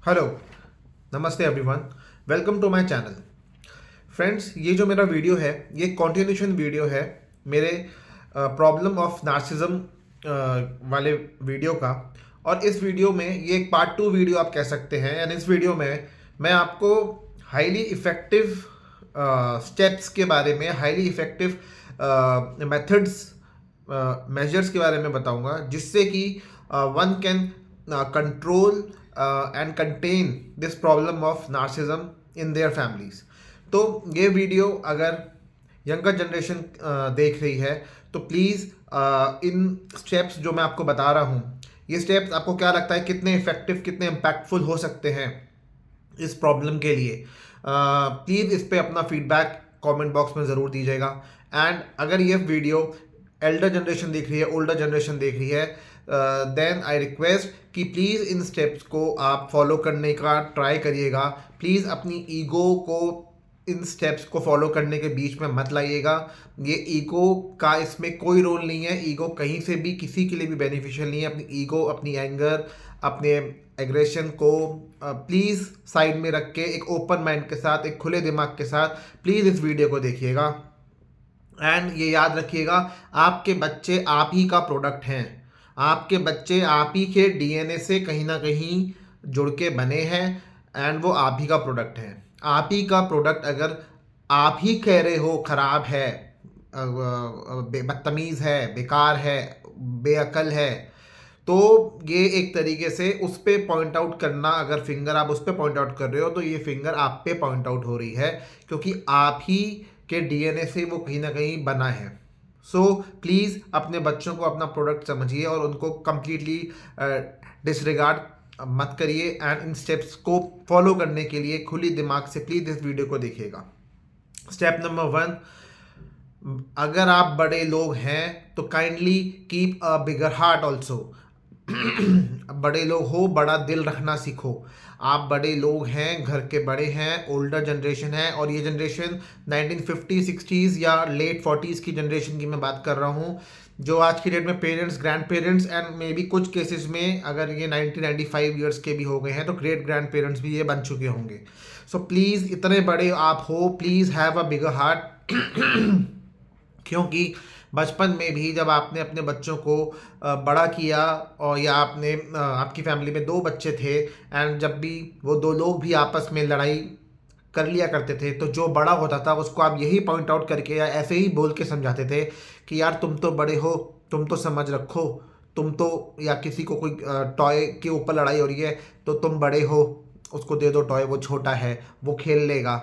Hello, नमस्ते everyone, welcome to my channel. Friends, ये जो मेरा वीडियो है ये कॉन्टिन्यूशन वीडियो है मेरे प्रॉब्लम ऑफ नार्सिज्म वाले वीडियो का। और इस वीडियो में ये एक पार्ट टू वीडियो आप कह सकते हैं। एंड इस वीडियो में मैं आपको हाईली इफ़ेक्टिव स्टेप्स के बारे में, हाईली इफ़ेक्टिव मेथड्स, मेजर्स के बारे में बताऊंगा जिससे कि one can control and contain this problem of narcissism in their families. तो ये वीडियो अगर यंगर जनरेशन देख रही है तो प्लीज़ इन स्टेप्स जो मैं आपको बता रहा हूँ, ये स्टेप्स आपको क्या लगता है कितने इफेक्टिव, कितने इम्पैक्टफुल हो सकते हैं इस प्रॉब्लम के लिए। प्लीज़ इस पे अपना फीडबैक कमेंट बॉक्स में ज़रूर दीजिएगा। एंड अगर ये वीडियो एल्डर जनरेशन देख रही है, ओल्डर जनरेशन देख रही है, देन आई रिक्वेस्ट कि प्लीज़ इन स्टेप्स को आप फॉलो करने का ट्राई करिएगा। प्लीज़ अपनी ईगो को इन स्टेप्स को फॉलो करने के बीच में मत लाइएगा। ये ईगो का इसमें कोई रोल नहीं है। ईगो कहीं से भी किसी के लिए भी बेनिफिशियल नहीं है। अपनी ईगो, अपनी एंगर, अपने एग्रेशन को प्लीज़ साइड में रख के एक ओपन माइंड के साथ, एक खुले दिमाग के साथ प्लीज़ इस वीडियो को देखिएगा। एंड ये याद रखिएगा, आपके बच्चे आप ही का प्रोडक्ट हैं। आपके बच्चे आप ही के डीएनए से कहीं ना कहीं जुड़ के बने हैं। एंड वो आप ही का प्रोडक्ट हैं। आप ही का प्रोडक्ट अगर आप ही कह रहे हो खराब है, बदतमीज़ है, बेकार है, बेअकल है, तो ये एक तरीके से उस पे पॉइंट आउट करना, अगर फिंगर आप उस पे पॉइंट आउट कर रहे हो तो ये फिंगर आप पे पॉइंट आउट हो रही है, क्योंकि आप ही के डीएनए से वो कहीं ना कहीं बना है। सो प्लीज़ अपने बच्चों को अपना प्रोडक्ट समझिए और उनको कंप्लीटली डिसरिगार्ड मत करिए। एंड इन स्टेप्स को फॉलो करने के लिए खुली दिमाग से प्लीज़ इस वीडियो को देखिएगा। स्टेप नंबर 1, अगर आप बड़े लोग हैं तो kindly keep a bigger heart also. बड़े लोग हो, बड़ा दिल रखना सीखो। आप बड़े लोग हैं, घर के बड़े हैं, ओल्डर जनरेशन है, और ये जनरेशन 1950 60s या लेट 40s की जनरेशन की मैं बात कर रहा हूँ, जो आज की डेट में parents, grand parents and may be कुछ केसेस में अगर ये 90-95 ईयर्स के भी हो गए हैं तो ग्रेट ग्रैंड पेरेंट्स भी ये बन चुके होंगे। सो प्लीज़, इतने बड़े आप हो, please have a bigger heart. क्योंकि बचपन में भी जब आपने अपने बच्चों को बड़ा किया, और या आपने आपकी फैमिली में दो बच्चे थे, एंड जब भी वो दो लोग भी आपस में लड़ाई कर लिया करते थे तो जो बड़ा होता था उसको आप यही पॉइंट आउट करके या ऐसे ही बोल के समझाते थे कि यार तुम तो बड़े हो, तुम तो समझ रखो, तुम तो, या किसी को कोई टॉय के ऊपर लड़ाई हो रही है तो तुम बड़े हो, उसको दे दो टॉय, वो छोटा है, वो खेल लेगा,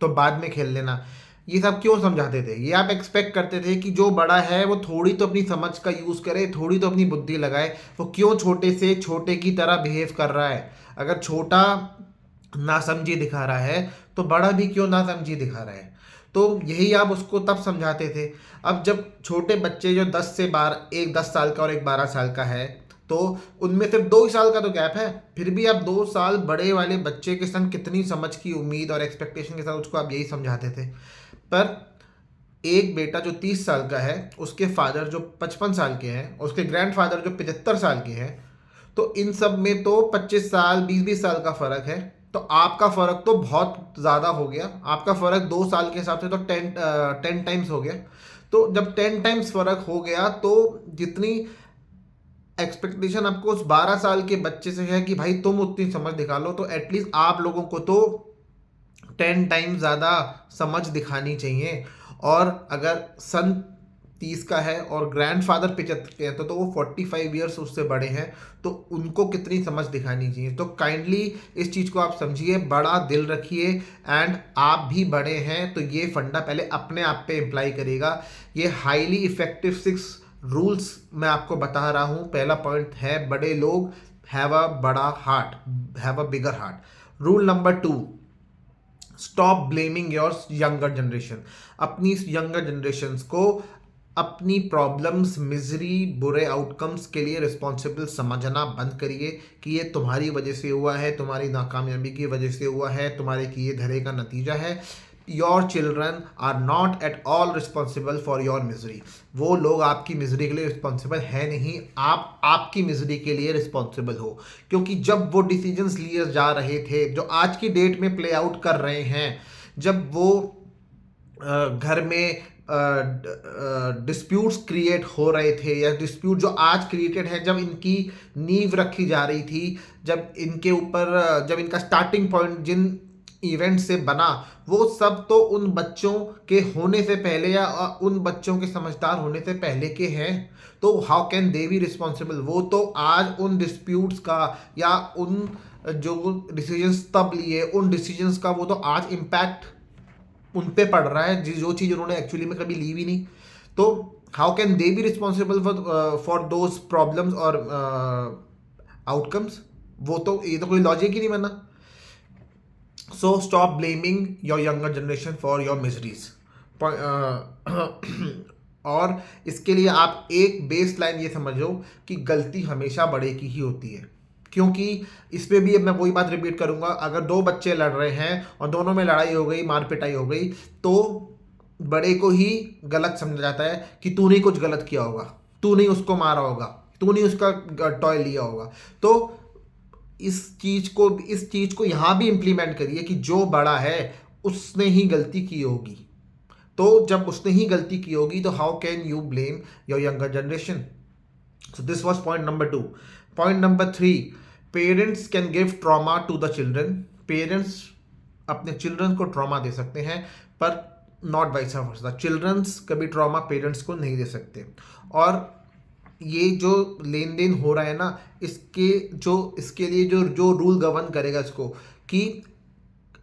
तो बाद में खेल लेना। ये सब क्यों समझाते थे? ये आप एक्सपेक्ट करते थे कि जो बड़ा है वो थोड़ी तो अपनी समझ का यूज़ करे, थोड़ी तो अपनी बुद्धि लगाए। वो क्यों छोटे से छोटे की तरह बिहेव कर रहा है? अगर छोटा नासमझी दिखा रहा है तो बड़ा भी क्यों नासमझी दिखा रहा है? तो यही आप उसको तब समझाते थे। अब जब छोटे बच्चे जो 10 से 12, एक 10 साल का और एक 12 साल का है, तो उनमें सिर्फ 2 ही साल का तो गैप है, फिर भी आप 2 साल बड़े वाले बच्चे के संग कितनी समझ की उम्मीद और एक्सपेक्टेशन के साथ उसको आप यही समझाते थे। पर एक बेटा जो 30 साल का है, उसके फादर जो 55 साल के हैं, उसके ग्रैंडफादर जो 75 साल के हैं, तो इन सब में तो 25 साल, 20-20 साल का फ़र्क है। तो आपका फ़र्क तो बहुत ज़्यादा हो गया। आपका फ़र्क 2 साल के हिसाब से तो 10 टाइम्स हो गया। तो जब 10 टाइम्स फ़र्क हो गया तो जितनी एक्सपेक्टेशन आपको उस 12 साल के बच्चे से है कि भाई तुम उतनी समझ दिखा लो, तो एटलीस्ट आप लोगों को तो 10 टाइम्स ज़्यादा समझ दिखानी चाहिए। और अगर सन 30 का है और ग्रैंडफादर 75 के हैं तो वो 45 ईयर्स उससे बड़े हैं, तो उनको कितनी समझ दिखानी चाहिए। तो काइंडली इस चीज़ को आप समझिए, बड़ा दिल रखिए। एंड आप भी बड़े हैं तो ये फंडा पहले अपने आप पे अप्लाई करिएगा। ये हाईली इफेक्टिव 6 रूल्स मैं आपको बता रहा हूँ। पहला पॉइंट है, बड़े लोग हैव अ बड़ा heart, have a bigger heart. Rule number 2, stop blaming your younger generation. अपनी यंगर जनरेशन को अपनी प्रॉब्लम्स, मिजरी, बुरे आउटकम्स के लिए रिस्पॉन्सिबल समझना बंद करिए कि ये तुम्हारी वजह से हुआ है, तुम्हारी नाकामयाबी की वजह से हुआ है, तुम्हारे किए धरे का नतीजा है। Your children are not at all responsible for your misery. वो लोग आपकी मिजरी के लिए रिस्पॉन्सिबल है नहीं, आप आपकी मिजरी के लिए रिस्पॉन्सिबल हो। क्योंकि जब वो डिसीजंस लिए जा रहे थे जो आज की डेट में प्ले आउट कर रहे हैं, जब वो घर में डिस्प्यूट्स क्रिएट हो रहे थे, या डिस्प्यूट जो आज क्रिएटेड है, जब इनकी नींव रखी जा रही थी, जब इनके ऊपर जब इनका स्टार्टिंग पॉइंट जिन इवेंट से बना, वो सब तो उन बच्चों के होने से पहले या उन बच्चों के समझदार होने से पहले के हैं। तो how can they be responsible? वो तो आज उन डिस्प्यूट्स का या उन जो डिसीजंस तब लिए, उन डिसीजंस का वो तो आज इम्पैक्ट उन पे पड़ रहा है, जो चीज़ उन्होंने एक्चुअली में कभी ली भी नहीं। तो how can they be responsible for those problems और आउटकम्स? वो तो ये तो कोई लॉजिक ही नहीं बना। So stop blaming your younger generation for your miseries. और इसके लिए आप एक बेस लाइन ये समझो कि गलती हमेशा बड़े की ही होती है। क्योंकि इस पर भी अब मैं वही बात रिपीट करूंगा, अगर दो बच्चे लड़ रहे हैं और दोनों में लड़ाई हो गई, मार पिटाई हो गई, तो बड़े को ही गलत समझा जाता है कि तूने कुछ गलत किया होगा, तूने उसको मारा होगा, तूने उसका टॉय लिया होगा। तो इस चीज़ को यहाँ भी इम्प्लीमेंट करिए कि जो बड़ा है उसने ही गलती की होगी। तो जब उसने ही गलती की होगी तो how can you blame your younger generation? So this was point number 2। Point number 3, parents can give trauma to the children. Parents अपने चिल्ड्रन को ट्रॉमा दे सकते हैं, पर नॉट वाइस वर्सा। चिल्ड्रंस कभी ट्रॉमा पेरेंट्स को नहीं दे सकते। और ये जो लेन देन हो रहा है ना, इसके लिए जो रूल गवर्न करेगा इसको, कि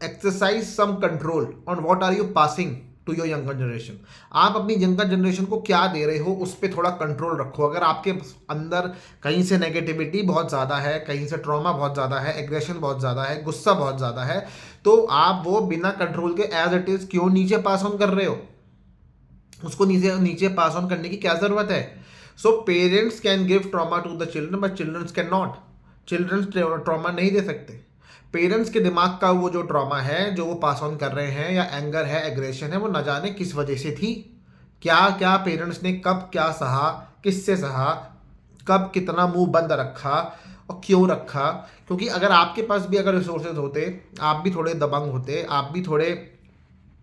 exercise some control on what are you passing to your younger generation. आप अपनी यंगर जनरेशन को क्या दे रहे हो उस पर थोड़ा कंट्रोल रखो। अगर आपके अंदर कहीं से नेगेटिविटी बहुत ज़्यादा है, कहीं से ट्रॉमा बहुत ज़्यादा है, एग्रेशन बहुत ज़्यादा है, गुस्सा बहुत ज़्यादा है, तो आप वो बिना कंट्रोल के एज इट इज़ क्यों नीचे पास ऑन कर रहे हो? उसको नीचे पास ऑन करने की क्या ज़रूरत है? So parents can give trauma to the children but childrens can not. Childrens trauma नहीं दे सकते। पेरेंट्स के दिमाग का वो जो ट्रॉमा है जो वो पास ऑन कर रहे हैं, या एंगर है, एग्रेशन है, वो न जाने किस वजह से थी। क्या क्या पेरेंट्स ने कब क्या सहा, किससे सहा, कब कितना मुंह बंद रखा और क्यों रखा। क्योंकि अगर आपके पास भी अगर रिसोर्सेज होते, आप भी थोड़े दबंग होते, आप भी थोड़े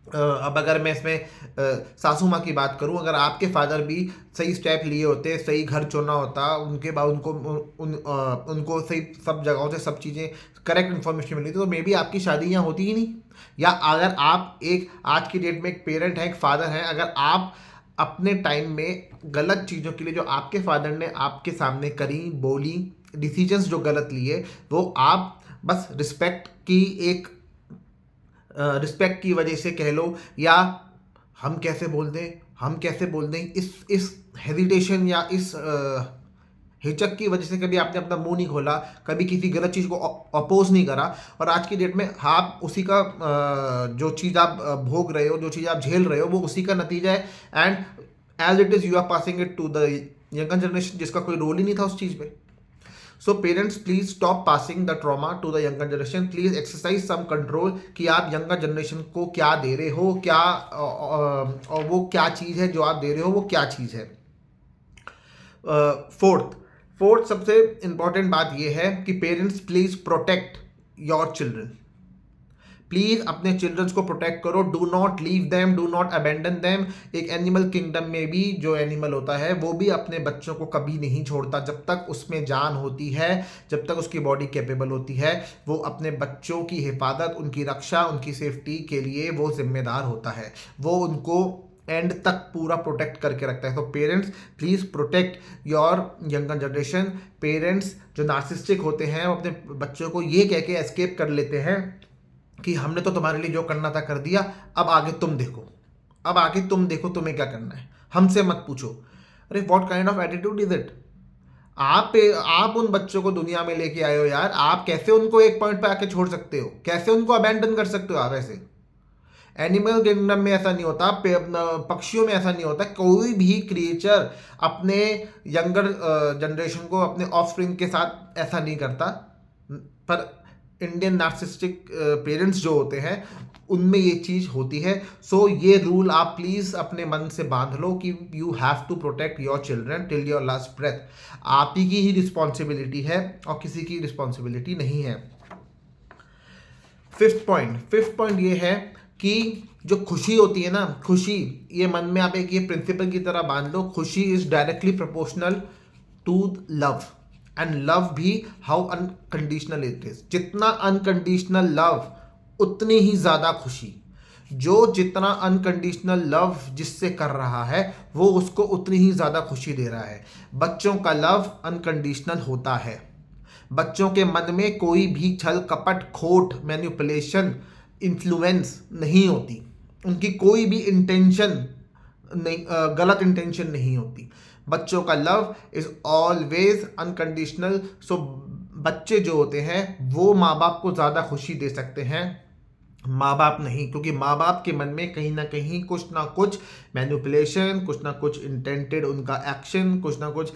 अब अगर मैं इसमें सासू माँ की बात करूँ, अगर आपके फादर भी सही स्टेप लिए होते, सही घर चुना होता, उनके बाद उनको सही सब जगहों से सब चीज़ें करेक्ट इन्फॉर्मेशन मिली थी, तो मे बी आपकी शादी यहाँ होती ही नहीं। या अगर आप एक आज की डेट में एक पेरेंट हैं, एक फादर हैं, अगर आप अपने टाइम में गलत चीज़ों के लिए जो आपके फादर ने आपके सामने करी, बोली, डिसीजंस जो गलत लिए, वो आप बस रिस्पेक्ट की वजह से कह लो, या हम कैसे बोल दें, इस हेजिटेशन या इस हिचक की वजह से कभी आपने अपना मुंह नहीं खोला, कभी किसी गलत चीज़ को अपोज नहीं करा। और आज की डेट में आप उसी का जो चीज़ आप भोग रहे हो, जो चीज़ आप झेल रहे हो, वो उसी का नतीजा है। And as it is you are passing it to the younger generation, जिसका कोई रोल ही नहीं था उस चीज़ पे। So parents please stop passing the trauma to the younger generation. Please exercise some control कि आप यंगर जनरेशन को क्या दे रहे हो, क्या और वो क्या चीज़ है जो आप दे रहे हो, वो क्या चीज़ है। फोर्थ सबसे इंपॉर्टेंट बात यह है कि parents please protect your children. Please अपने चिल्ड्रंस को प्रोटेक्ट करो। Do not leave them, do not abandon them. एक एनिमल किंगडम में भी जो एनिमल होता है वो भी अपने बच्चों को कभी नहीं छोड़ता। जब तक उसमें जान होती है, जब तक उसकी बॉडी कैपेबल होती है, वो अपने बच्चों की हिफाजत, उनकी रक्षा, उनकी सेफ्टी के लिए वो जिम्मेदार होता है। वो उनको एंड तक पूरा प्रोटेक्ट करके रखता है। तो parents please protect your younger generation. Parents जो नार्सिस्टिक होते हैं वो अपने बच्चों को ये कह के एस्केप कर लेते हैं कि हमने तो तुम्हारे लिए जो करना था कर दिया, अब आगे तुम देखो तुम्हें क्या करना है, हमसे मत पूछो। अरे what kind of attitude is it? आप उन बच्चों को दुनिया में लेके आए हो यार, आप कैसे उनको एक पॉइंट पे आके छोड़ सकते हो? कैसे उनको अबैंडन कर सकते हो आप? ऐसे एनिमल किंगडम में ऐसा नहीं होता, पक्षियों में ऐसा नहीं होता। कोई भी क्रिएचर अपने यंगर जनरेशन को, अपने ऑफस्प्रिंग के साथ ऐसा नहीं करता। पर इंडियन नार्सिसिस्टिक पेरेंट्स जो होते हैं उनमें ये चीज़ होती है। सो ये रूल आप प्लीज़ अपने मन से बांध लो कि you have to protect your children till your last breath. आप ही की ही रिस्पॉन्सिबिलिटी है और किसी की रिस्पॉन्सिबिलिटी नहीं है। फिफ्थ पॉइंट ये है कि जो खुशी होती है ना, खुशी, ये मन में आप एक ये प्रिंसिपल की तरह बांध लो, खुशी is directly proportional to love. And love भी हाउ अनकंडीशनल इट इज। जितना अनकंडीशनल लव उतनी ही ज़्यादा खुशी। जो जितना अनकंडीशनल लव जिससे कर रहा है वो उसको उतनी ही ज़्यादा खुशी दे रहा है। बच्चों का लव अनकंडीशनल होता है। बच्चों के मन में कोई भी छल कपट खोट मैनिपुलेशन इन्फ्लुएंस नहीं होती। उनकी कोई भी इंटेंशन नहीं, गलत इंटेंशन नहीं होती। बच्चों का लव इज ऑलवेज अनकंडीशनल। सो बच्चे जो होते हैं वो माँ बाप को ज़्यादा खुशी दे सकते हैं, माँ बाप नहीं, क्योंकि माँ बाप के मन में कहीं ना कहीं कुछ ना कुछ मैनिपुलेशन, कुछ ना कुछ इंटेंटेड उनका एक्शन, कुछ ना कुछ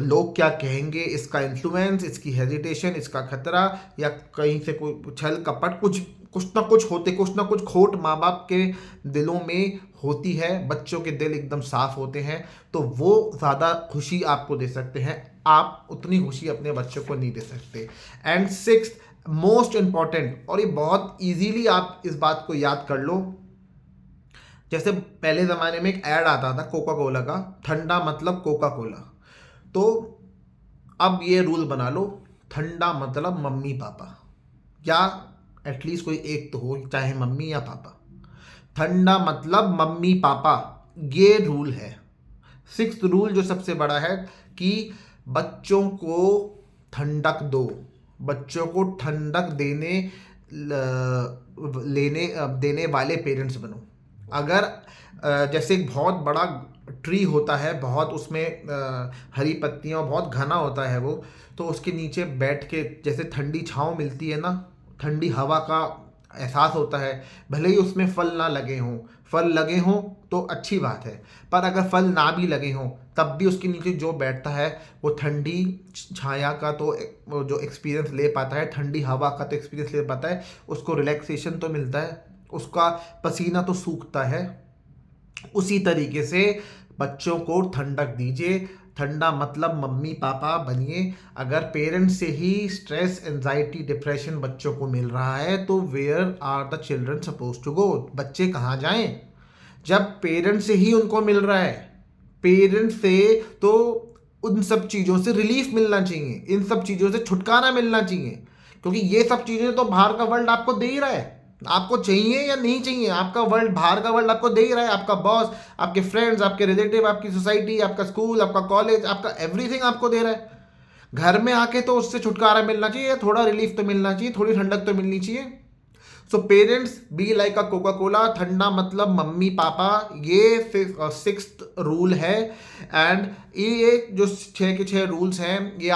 लोग क्या कहेंगे इसका इन्फ्लुएंस, इसकी हेजिटेशन, इसका खतरा, या कहीं से कोई छल कपट, कुछ ना कुछ खोट माँ बाप के दिलों में होती है। बच्चों के दिल एकदम साफ होते हैं तो वो ज़्यादा खुशी आपको दे सकते हैं, आप उतनी खुशी अपने बच्चों को नहीं दे सकते। एंड सिक्स्थ मोस्ट इंपॉर्टेंट, और ये बहुत इजीली आप इस बात को याद कर लो, जैसे पहले ज़माने में एक ऐड आता था कोका कोला का, ठंडा मतलब कोका कोला, तो अब ये रूल बना लो, ठंडा मतलब मम्मी पापा, या एटलीस्ट कोई एक तो हो, चाहे मम्मी या पापा। ठंडा मतलब मम्मी पापा, ये रूल है। सिक्स्थ रूल जो सबसे बड़ा है कि बच्चों को ठंडक दो, बच्चों को ठंडक देने वाले पेरेंट्स बनो। अगर जैसे एक बहुत बड़ा ट्री होता है, बहुत उसमें हरी पत्तियाँ, बहुत घना होता है वो, तो उसके नीचे बैठ के जैसे ठंडी छाँव मिलती है ना, ठंडी हवा का एहसास होता है। भले ही उसमें फल ना लगे हों, फल लगे हों तो अच्छी बात है, पर अगर फल ना भी लगे हों तब भी उसके नीचे जो बैठता है वो ठंडी छाया का तो वो जो एक्सपीरियंस ले पाता है, ठंडी हवा का तो एक्सपीरियंस ले पाता है, उसको रिलैक्सेशन तो मिलता है, उसका पसीना तो सूखता है। उसी तरीके से बच्चों को ठंडक दीजिए। ठंडा मतलब मम्मी पापा बनिए। अगर पेरेंट्स से ही स्ट्रेस, एंजाइटी, डिप्रेशन बच्चों को मिल रहा है तो where are the children suppose to go? बच्चे कहाँ जाएं जब पेरेंट्स से ही उनको मिल रहा है? पेरेंट्स से तो उन सब चीज़ों से रिलीफ मिलना चाहिए, इन सब चीज़ों से छुटकारा मिलना चाहिए, क्योंकि ये सब चीज़ें तो बाहर का वर्ल्ड आपको दे ही रहा है। आपको चाहिए या नहीं चाहिए, आपका वर्ल्ड, बाहर का वर्ल्ड आपको दे ही रहा है। आपका बॉस, आपके फ्रेंड्स, आपके रिलेटिव, आपकी सोसाइटी, आपका स्कूल, आपका कॉलेज, आपका एवरीथिंग आपको दे रहा है। घर में आके तो उससे छुटकारा मिलना चाहिए, थोड़ा रिलीफ तो मिलना चाहिए, थोड़ी ठंडक तो मिलनी चाहिए। So parents be like a Coca Cola, ठंडा मतलब मम्मी पापा, ये सिक्स्थ रूल है। एंड ये जो 6 के 6 रूल्स हैं ये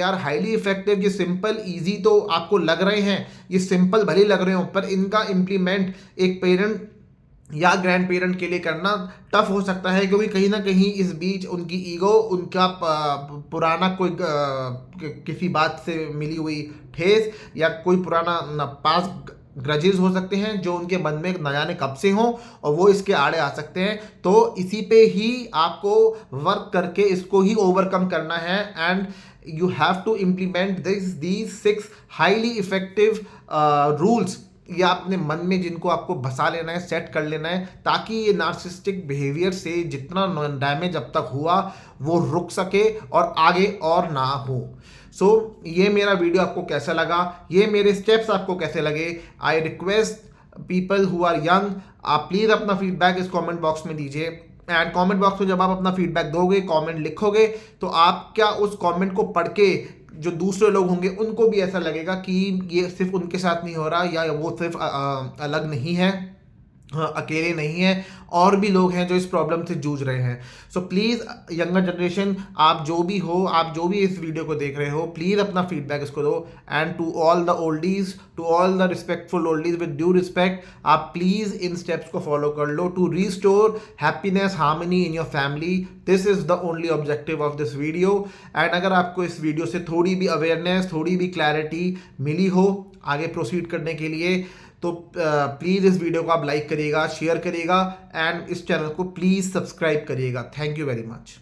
आर हाईली इफेक्टिव। ये सिंपल ईजी तो आपको लग रहे हैं, ये सिंपल भले लग रहे हो, पर इनका इम्प्लीमेंट एक पेरेंट या ग्रैंड पेरेंट के लिए करना टफ हो सकता है, क्योंकि कहीं ना कहीं इस बीच उनकी ईगो, उनका पुराना कोई किसी बात से मिली हुई ठेस, या कोई पुराना पास ग्रजेस हो सकते हैं जो उनके मन में न जाने कब से हों, और वो इसके आड़े आ सकते हैं। तो इसी पे ही आपको वर्क करके इसको ही ओवरकम करना है। And you have to implement these 6 highly effective rules, या अपने मन में जिनको आपको बसा लेना है, सेट कर लेना है, ताकि ये नार्सिसिस्टिक बिहेवियर से जितना डैमेज अब तक हुआ वो रुक सके और आगे और ना हो। सो ये मेरा वीडियो आपको कैसा लगा, ये मेरे स्टेप्स आपको कैसे लगे? I request people who are young, आप प्लीज़ अपना फीडबैक इस कमेंट बॉक्स में दीजिए। एंड कमेंट बॉक्स में जब आप अपना फीडबैक दोगे, कमेंट लिखोगे, तो आप क्या उस कमेंट को पढ़ के जो दूसरे लोग होंगे उनको भी ऐसा लगेगा कि ये सिर्फ उनके साथ नहीं हो रहा, या वो सिर्फ अलग नहीं है, हाँ, अकेले नहीं हैं, और भी लोग हैं जो इस प्रॉब्लम से जूझ रहे हैं। सो प्लीज़ यंगर जनरेशन, आप जो भी हो, आप जो भी इस वीडियो को देख रहे हो, प्लीज़ अपना फीडबैक इसको दो। And to all the oldies, to all the respectful oldies, with due respect, आप प्लीज़ इन स्टेप्स को फॉलो कर लो to restore happiness, harmony in your family. This is the only objective of this video. And अगर आपको इस video से थोड़ी भी अवेयरनेस, थोड़ी भी क्लैरिटी मिली हो आगे प्रोसीड करने के लिए, तो प्लीज़ इस वीडियो को आप लाइक करिएगा, शेयर करिएगा, एंड इस चैनल को प्लीज़ सब्सक्राइब करिएगा। Thank you very much.